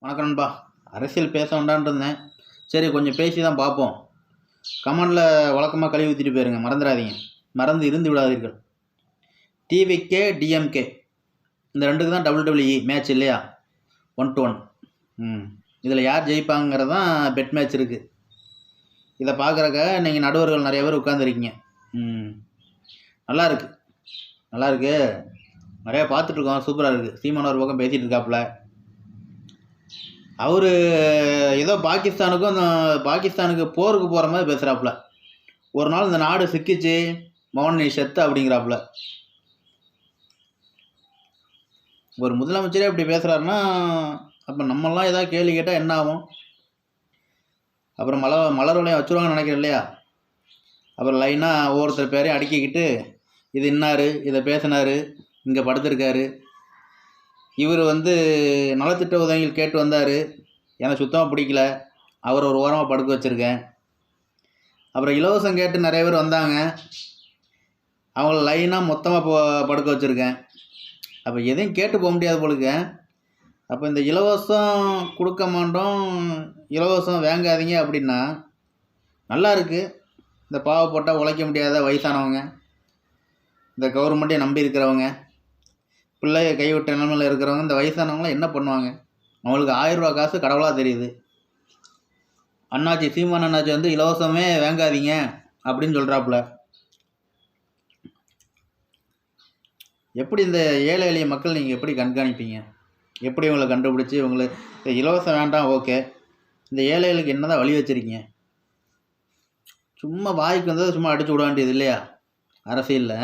வணக்கம் நண்பா. அரசியல் பேச வேண்டான்னு இருந்தேன். சரி கொஞ்சம் பேசி தான் பார்ப்போம். கமெண்டில் வழக்கமாக கழுவி ஊற்றிட்டு போயிருங்க, மறந்துடாதீங்க. மறந்து இருந்து விடாதீர்கள். டிவிகே டிஎம்கே இந்த ரெண்டுக்கு தான் WWE மேட்ச் இல்லையா, 1-1. இதில் யார் ஜெயிப்பாங்கிறது தான் பெட் மேட்ச் இருக்குது. இதை பார்க்குறக்க நீங்கள் நடுவர்கள் நிறைய பேர் உட்காந்துருக்கீங்க. நல்லா இருக்கு. நிறையா பார்த்துட்ருக்கோம். சூப்பராக இருக்குது. சீமான் ஒரு பக்கம் பேசிகிட்டு இருக்காப்புல. அவர் ஏதோ பாகிஸ்தானுக்கு போருக்கு போகிற மாதிரி பேசுகிறாப்புல. ஒரு நாள் இந்த நாடு சிக்கிச்சு, மோகன் நீ செத்து அப்படிங்கிறாப்புல. ஒரு முதலமைச்சரே அப்படி பேசுகிறாருன்னா அப்போ நம்மளாம் ஏதாவது கேள்வி கேட்டால் என்ன ஆகும்? அப்புறம் மலர் வளையம் வச்சுருவாங்கன்னு நினைக்கிறேன் இல்லையா? அப்புறம் லைனாக ஒவ்வொருத்தர் பேரையும் அடுக்கிக்கிட்டு இது இன்னார், இதை பேசினார், இங்கே படுத்திருக்காரு, இவர் நலத்திட்ட உதவிகள் கேட்டு வந்தார், எனக்கு சுத்தமாக பிடிக்கல, அவர் ஒரு ஓரமாக படுக்க வச்சுருக்கேன். அப்புறம் இலவசம் கேட்டு நிறைய பேர் வந்தாங்க, அவங்கள லைனாக மொத்தமாக படுக்க வச்சுருக்கேன். அப்போ எதையும் கேட்டு போக முடியாது போலுக்க. அப்போ இந்த இலவசம் கொடுக்க மாட்டோம், இலவசம் வாங்காதீங்க அப்படின்னா நல்லா இருக்குது. இந்த பாவப்பட்டால் உழைக்க முடியாத வயசானவங்க, இந்த கவர்மெண்ட்டை நம்பி இருக்கிறவங்க, பிள்ளைய கைவிட்ட நிலைமையில் இருக்கிறவங்க, இந்த வயசானவங்களாம் என்ன பண்ணுவாங்க? அவங்களுக்கு 1000 ரூபா காசு கடவுளாக தெரியுது. சீமான் அண்ணாச்சி இலவசமே வாங்காதீங்க அப்படின்னு சொல்கிறாப்புல. எப்படி இந்த ஏழை எளிய மக்கள் நீங்கள் எப்படி கண்காணிப்பீங்க? எப்படி இவங்களை கண்டுபிடிச்சி இவங்களுக்கு இலவசம் வேண்டாம், ஓகே, இந்த ஏழைகளுக்கு என்ன தான் வழி வச்சுருக்கீங்க? சும்மா வாய்க்கு வந்தது சும்மா அடிச்சு விட வேண்டியது இல்லையா? அரசியலில்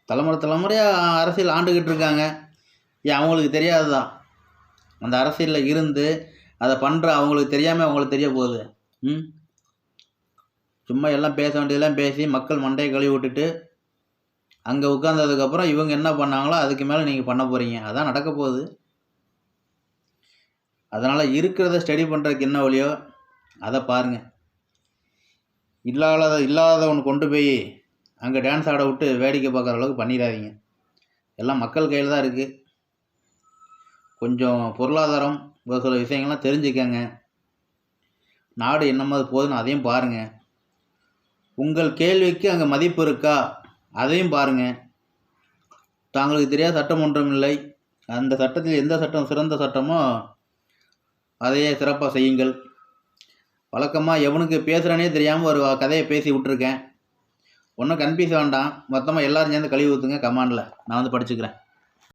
தலைமுறையாக அரசியல் ஆண்டுக்கிட்டு இருக்காங்க. ஏன் அவங்களுக்கு தெரியாது தான்? அந்த அரசியலில் இருந்து அதை பண்ணுற அவங்களுக்கு தெரியாமல் அவங்களுக்கு தெரிய போகுது. சும்மா எல்லாம் பேச வேண்டியதெல்லாம் பேசி மக்கள் மண்டையை கழுவி விட்டுட்டு அங்கே உட்காந்ததுக்கப்புறம் இவங்க என்ன பண்ணாங்களோ அதுக்கு மேலே நீங்கள் பண்ண போகிறீங்க. அதான் நடக்க போகுது. அதனால் இருக்கிறத ஸ்டடி பண்ணுறதுக்கு என்ன வழியோ அதை பாருங்கள். இல்லாதவன் கொண்டு போய் அங்கே டான்ஸ் ஆட விட்டு வேடிக்கை பார்க்குற அளவுக்கு பண்ணிடாதீங்க. எல்லாம் மக்கள் கையில் தான் இருக்குது. கொஞ்சம் பொருளாதாரம் ஒரு சில விஷயங்கள்லாம் தெரிஞ்சுக்கங்க. நாடு என்ன மாதிரி போகுதுன்னு அதையும் பாருங்கள். உங்கள் கேள்விக்கு அங்கே மதிப்பு இருக்கா அதையும் பாருங்கள். தாங்களுக்கு தெரியாத சட்டம் ஒன்றும் இல்லை. அந்த சட்டத்தில் எந்த சட்டம் சிறந்த சட்டமோ அதையே சிறப்பாக செய்யுங்கள். வழக்கமாக எவனுக்கு பேசுகிறானே தெரியாமல் ஒரு கதையை பேசி விட்டுருக்கேன். ஒன்றும் கன்ஃபியூஸ் வேண்டாம். மொத்தமாக எல்லோரும் சேர்ந்து கழுவி ஊற்றுங்க கமாண்டில். நான் படிச்சுக்கிறேன்.